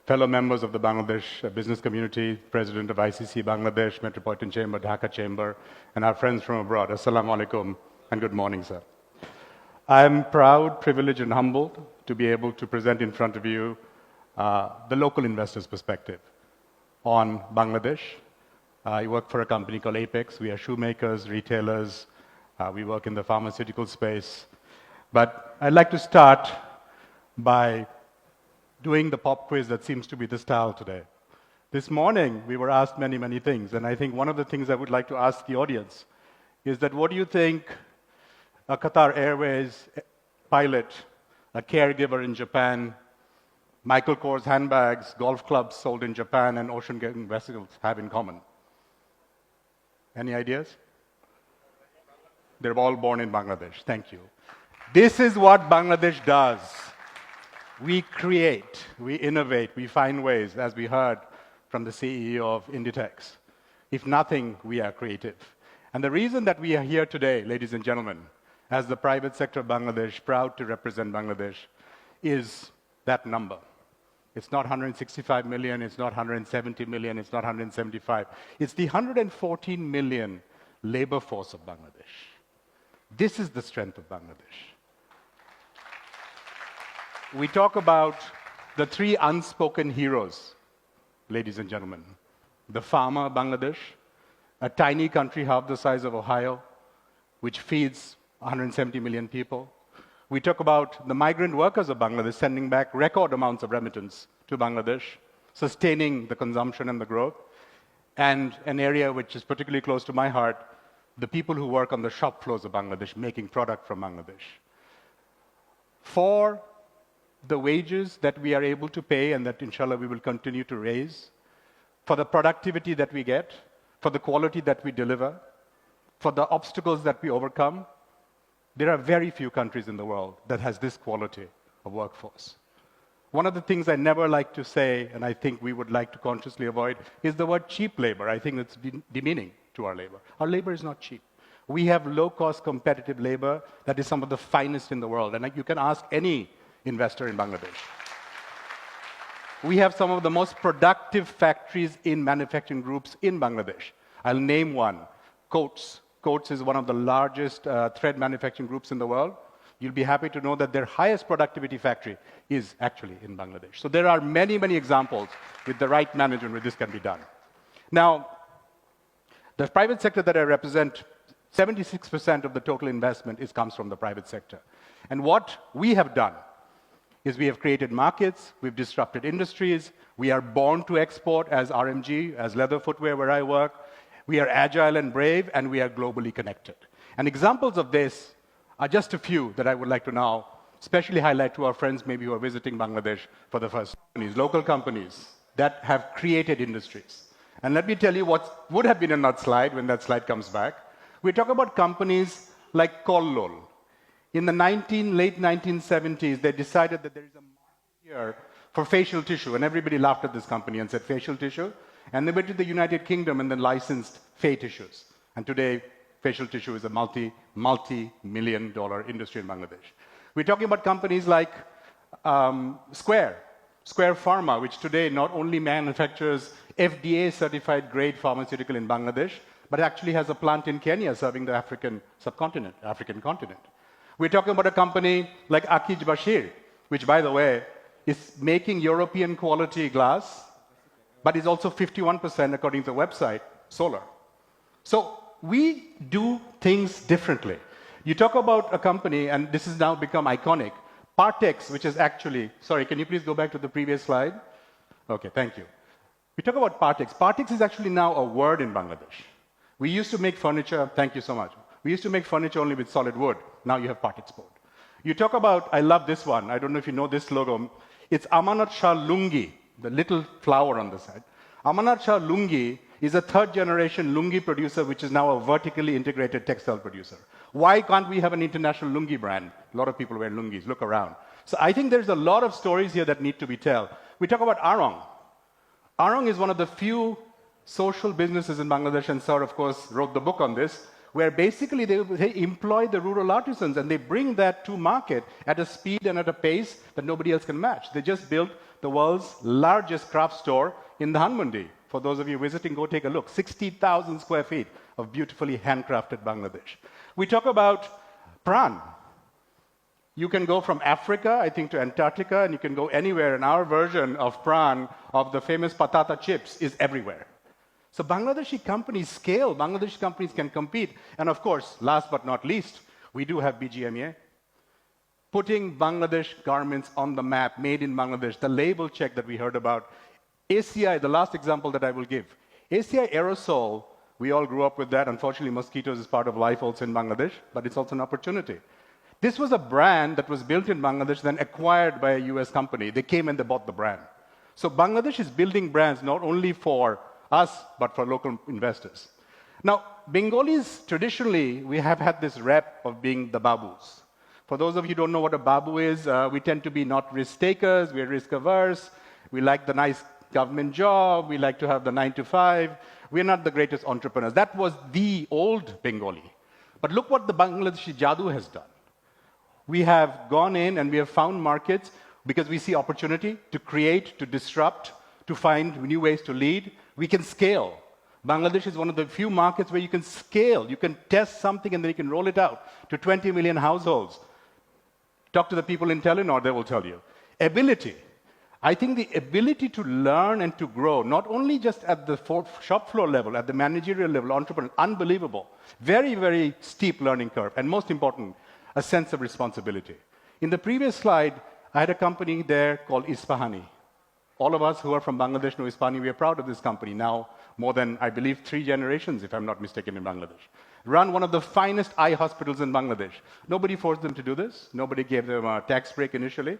fellow members of the Bangladesh business community, President of ICC Bangladesh, Metropolitan Chamber, Dhaka Chamber, and our friends from abroad. Assalamu alaikum and good morning, sir. I am proud, privileged, and humbled to be able to present in front of you the local investor's perspective on Bangladesh. I work for a company called Apex. We are shoemakers, retailers. We work in the pharmaceutical space. But I'd like to start by doing the pop quiz that seems to be the style today. This morning, we were asked many, many things. And I think one of the things I would like to ask the audience is that what do you think a Qatar Airways pilot, a caregiver in Japan, Michael Kors handbags, golf clubs sold in Japan, and ocean-going vessels have in common? Any ideas? They're all born in Bangladesh. Thank you. This is what Bangladesh does. We create, we innovate, we find ways, as we heard from the CEO of Inditex. If nothing, we are creative. And the reason that we are here today, ladies and gentlemen, as the private sector of Bangladesh, proud to represent Bangladesh, is that number. It's not 165 million, it's not 170 million, it's not 175. It's the 114 million labor force of Bangladesh. This is the strength of Bangladesh. We talk about the three unspoken heroes, ladies and gentlemen. The farmer of Bangladesh, a tiny country half the size of Ohio, which feeds 170 million people. We talk about the migrant workers of Bangladesh sending back record amounts of remittance to Bangladesh, sustaining the consumption and the growth. And an area which is particularly close to my heart, the people who work on the shop floors of Bangladesh, making product from Bangladesh. For the wages that we are able to pay and that inshallah we will continue to raise, for the productivity that we get, for the quality that we deliver, for the obstacles that we overcome, there are very few countries in the world that has this quality of workforce. One of the things I never like to say, and I think we would like to consciously avoid, is the word cheap labor. I think it's demeaning to our labor. Our labor is not cheap. We have low-cost competitive labor that is some of the finest in the world, and you can ask any investor in Bangladesh. We have some of the most productive factories in manufacturing groups in Bangladesh. I'll name one, Coats. Coats is one of the largest thread manufacturing groups in the world. You'll be happy to know that their highest productivity factory is actually in Bangladesh. So there are many, many examples with the right management where this can be done. Now, the private sector that I represent, 76% of the total investment comes from the private sector. And what we have done is we have created markets, we've disrupted industries, we are born to export as RMG, as leather footwear where I work, we are agile and brave, and we are globally connected. And examples of this are just a few that I would like to now especially highlight to our friends maybe who are visiting Bangladesh for the first time. Local companies that have created industries. And let me tell you what would have been in that slide when that slide comes back. We talk about companies like Kollol. In the late 1970s, they decided that there is a market here for facial tissue, and everybody laughed at this company and said, facial tissue? And they went to the United Kingdom and then licensed Fay tissues. And today, facial tissue is a multi-million dollar industry in Bangladesh. We're talking about companies like Square Pharma, which today not only manufactures FDA-certified grade pharmaceutical in Bangladesh, but actually has a plant in Kenya serving the African continent. We're talking about a company like Akij Bashir, which, by the way, is making European quality glass, but is also 51%, according to the website, solar. So we do things differently. You talk about a company, and this has now become iconic, Partex, which is actually, sorry, can you please go back to the previous slide? Okay, thank you. We talk about Partex. Partex is actually now a word in Bangladesh. We used to make furniture, thank you so much. We used to make furniture only with solid wood. Now you have Partex board. You talk about, I love this one. I don't know if you know this logo. It's Amanat Shah Lungi, the little flower on the side. Amanat Shah Lungi is a third-generation lungi producer, which is now a vertically integrated textile producer. Why can't we have an international lungi brand? A lot of people wear lungis. Look around. So I think there's a lot of stories here that need to be told. We talk about Arong. Arong is one of the few social businesses in Bangladesh, and Sir, of course, wrote the book on this, where basically they employ the rural artisans and they bring that to market at a speed and at a pace that nobody else can match. They just built the world's largest craft store in the Hanmundi. For those of you visiting, go take a look. 60,000 square feet of beautifully handcrafted Bangladesh. We talk about Pran. You can go from Africa, I think, to Antarctica, and you can go anywhere. And our version of Pran, of the famous patata chips, is everywhere. So Bangladeshi companies scale. Bangladeshi companies can compete. And of course, last but not least, we do have BGMEA. Putting Bangladesh garments on the map, made in Bangladesh, the label check that we heard about. ACI, the last example that I will give. ACI aerosol, we all grew up with that. Unfortunately, mosquitoes is part of life also in Bangladesh, but it's also an opportunity. This was a brand that was built in Bangladesh, then acquired by a US company. They came and they bought the brand. So Bangladesh is building brands not only for us, but for local investors. Now, Bengalis, traditionally, we have had this rep of being the babus. For those of you who don't know what a babu is, we tend to be not risk takers, we're risk averse, we like the nice government job, we like to have the 9 to 5. We're not the greatest entrepreneurs. That was the old Bengali. But look what the Bangladeshi Jadoo has done. We have gone in and we have found markets because we see opportunity to create, to disrupt, to find new ways to lead. We can scale. Bangladesh is one of the few markets where you can scale. You can test something and then you can roll it out to 20 million households. Talk to the people in Telenor, they will tell you. Ability. I think the ability to learn and to grow, not only just at the shop floor level, at the managerial level, entrepreneur, unbelievable. Very, very steep learning curve. And most important, a sense of responsibility. In the previous slide, I had a company there called Isfahani. All of us who are from Bangladesh know Isfahani. We are proud of this company now, more than, I believe, 3 generations, if I'm not mistaken, in Bangladesh. Run one of the finest eye hospitals in Bangladesh. Nobody forced them to do this. Nobody gave them a tax break initially.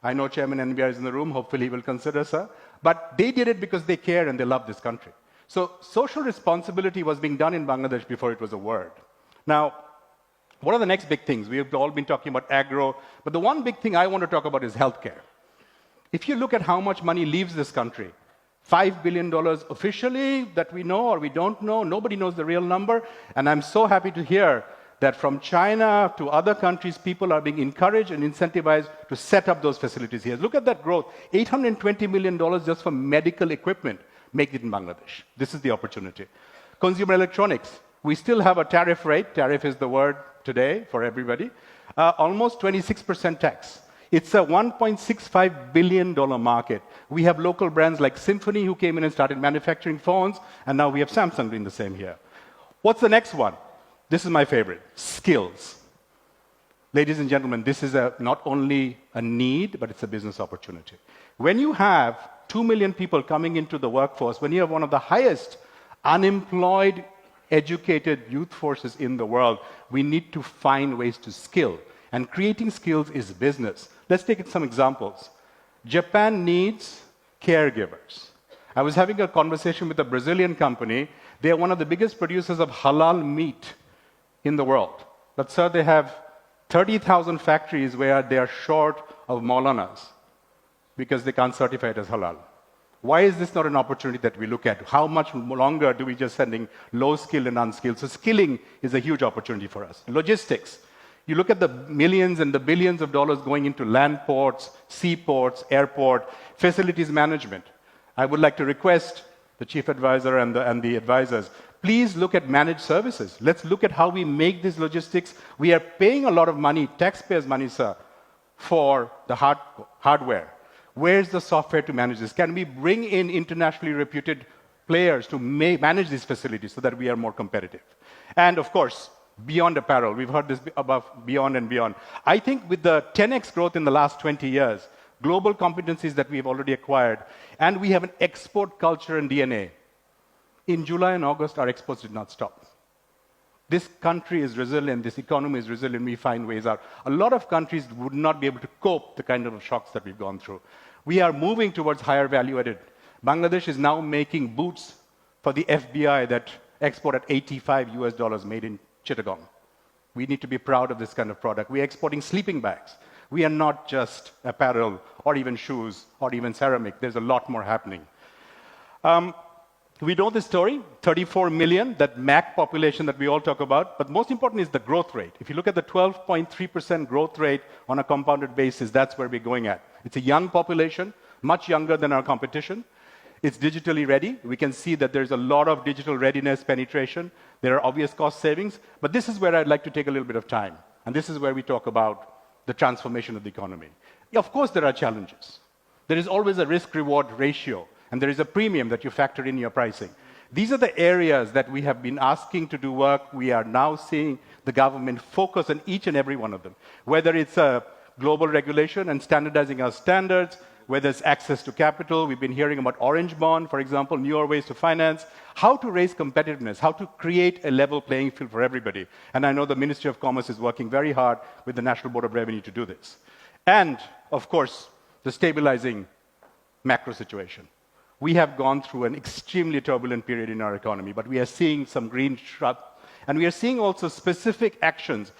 I know Chairman NBR is in the room. Hopefully he will consider, sir. But they did it because they care and they love this country. So social responsibility was being done in Bangladesh before it was a word. Now, what are the next big things? We've all been talking about agro, but the one big thing I want to talk about is healthcare. If you look at how much money leaves this country, $5 billion officially that we know or we don't know, nobody knows the real number, and I'm so happy to hear that from China to other countries, people are being encouraged and incentivized to set up those facilities here. Look at that growth, $820 million just for medical equipment, make it in Bangladesh. This is the opportunity. Consumer electronics, we still have a tariff rate, tariff is the word today for everybody, almost 26% tax. It's a $1.65 billion market. We have local brands like Symphony who came in and started manufacturing phones, and now we have Samsung doing the same here. What's the next one? This is my favorite, skills. Ladies and gentlemen, this is not only a need, but it's a business opportunity. When you have 2 million people coming into the workforce, when you have one of the highest unemployed, educated youth forces in the world, we need to find ways to skill. And creating skills is business. Let's take some examples. Japan needs caregivers. I was having a conversation with a Brazilian company. They are one of the biggest producers of halal meat in the world. But sir, they have 30,000 factories where they are short of Maulanas because they can't certify it as halal. Why is this not an opportunity that we look at? How much longer do we just sending low-skilled and unskilled? So skilling is a huge opportunity for us. Logistics. You look at the millions and the billions of dollars going into land ports, seaports, airport, facilities management. I would like to request the chief advisor and the advisors, please look at managed services. Let's look at how we make these logistics. We are paying a lot of money, taxpayers' money, sir, for the hardware. Where's the software to manage this? Can we bring in internationally reputed players to manage these facilities so that we are more competitive? And of course, beyond apparel, we've heard this above, beyond and beyond. I think with the 10x growth in the last 20 years, global competencies that we've already acquired, and we have an export culture and DNA. In July and August, our exports did not stop. This country is resilient, this economy is resilient, we find ways out. A lot of countries would not be able to cope the kind of shocks that we've gone through. We are moving towards higher value added. Bangladesh is now making boots for the FBI that export at $85 US made in Chittagong. We need to be proud of this kind of product. We are exporting sleeping bags. We are not just apparel or even shoes or even ceramic. There's a lot more happening. We know the story, 34 million, that MAC population that we all talk about, but most important is the growth rate. If you look at the 12.3% growth rate on a compounded basis, that's where we're going at. It's a young population, much younger than our competition. It's digitally ready. We can see that there's a lot of digital readiness penetration. There are obvious cost savings. But this is where I'd like to take a little bit of time. And this is where we talk about the transformation of the economy. Of course, there are challenges. There is always a risk-reward ratio, and there is a premium that you factor in your pricing. These are the areas that we have been asking to do work. We are now seeing the government focus on each and every one of them, whether it's a global regulation and standardizing our standards, whether it's access to capital. We've been hearing about orange bond, for example, newer ways to finance, how to raise competitiveness, how to create a level playing field for everybody. And I know the Ministry of Commerce is working very hard with the National Board of Revenue to do this. And, of course, the stabilizing macro situation. We have gone through an extremely turbulent period in our economy, but we are seeing some green shoots, and we are seeing also specific actions.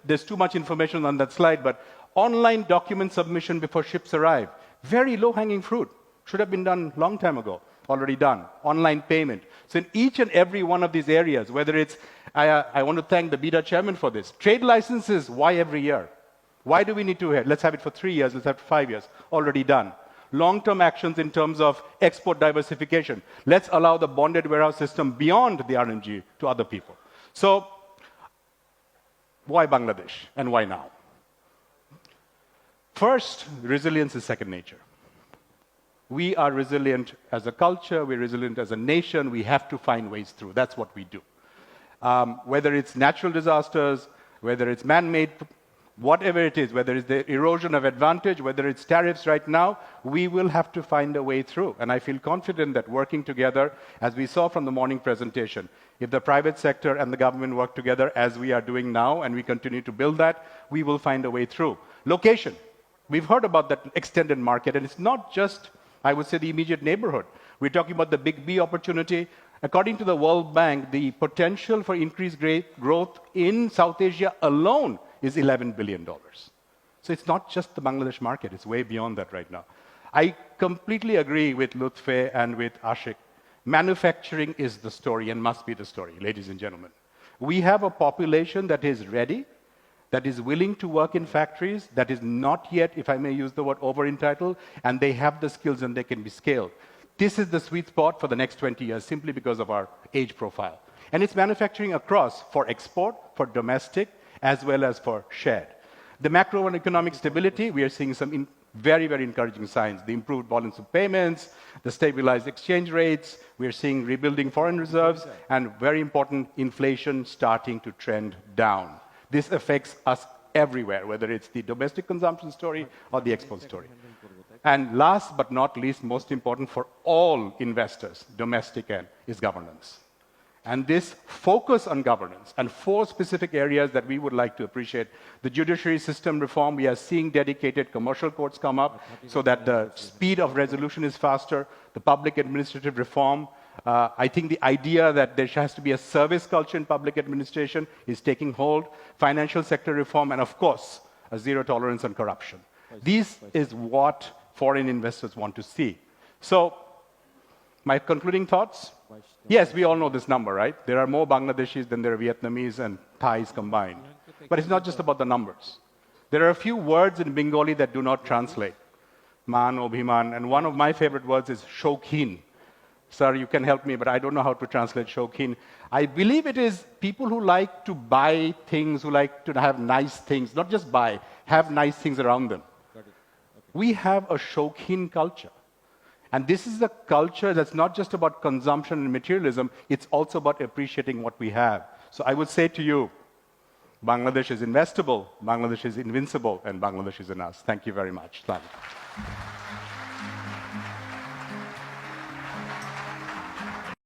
There's too much information on that slide, but online document submission before ships arrive, very low-hanging fruit. Should have been done a long time ago, already done. Online payment. So in each and every one of these areas, whether it's, I want to thank the BIDA chairman for this. Trade licenses, why every year? Why do we need to have? Let's have it for 3 years, let's have it for 5 years. Already done. Long-term actions in terms of export diversification. Let's allow the bonded warehouse system beyond the RMG to other people. So, why Bangladesh and why now? First, resilience is second nature. We are resilient as a culture, we're resilient as a nation, we have to find ways through. That's what we do. Whether it's natural disasters, whether it's man-made, whatever it is, whether it's the erosion of advantage, whether it's tariffs right now, we will have to find a way through. And I feel confident that working together, as we saw from the morning presentation, if the private sector and the government work together as we are doing now, and we continue to build that, we will find a way through. Location. We've heard about that extended market, and it's not just, I would say, the immediate neighborhood. We're talking about the Big B opportunity. According to the World Bank, the potential for increased growth in South Asia alone is $11 billion. So it's not just the Bangladesh market, it's way beyond that right now. I completely agree with Lutfe and with Ashik. Manufacturing is the story and must be the story, ladies and gentlemen. We have a population that is ready, that is willing to work in factories, that is not yet, if I may use the word, over-entitled, and they have the skills and they can be scaled. This is the sweet spot for the next 20 years, simply because of our age profile. And it's manufacturing across, for export, for domestic, as well as for shared. The macroeconomic stability, we are seeing some very, very encouraging signs. The improved balance of payments, the stabilized exchange rates, we are seeing rebuilding foreign reserves, and very important, inflation starting to trend down. This affects us everywhere, whether it's the domestic consumption story or the export story. And last but not least, most important for all investors, domestic end, is governance. And this focus on governance and 4 specific areas that we would like to appreciate. The judiciary system reform, we are seeing dedicated commercial courts come up so that the speed of resolution is faster. The public administrative reform, I think the idea that there has to be a service culture in public administration is taking hold. Financial sector reform, and of course, a zero tolerance on corruption. This is what foreign investors want to see. So, my concluding thoughts? Yes, we all know this number, right? There are more Bangladeshis than there are Vietnamese and Thais combined. But it's not just about the numbers. There are a few words in Bengali that do not translate. Man, Obhiman, and one of my favorite words is Shokhin. Sir, you can help me, but I don't know how to translate Shokhin. I believe it is people who like to buy things, who like to have nice things, not just buy, have nice things around them. We have a Shokhin culture. And this is a culture that's not just about consumption and materialism, it's also about appreciating what we have. So I would say to you, Bangladesh is investable, Bangladesh is invincible, and Bangladesh is in us. Thank you very much. Thank you.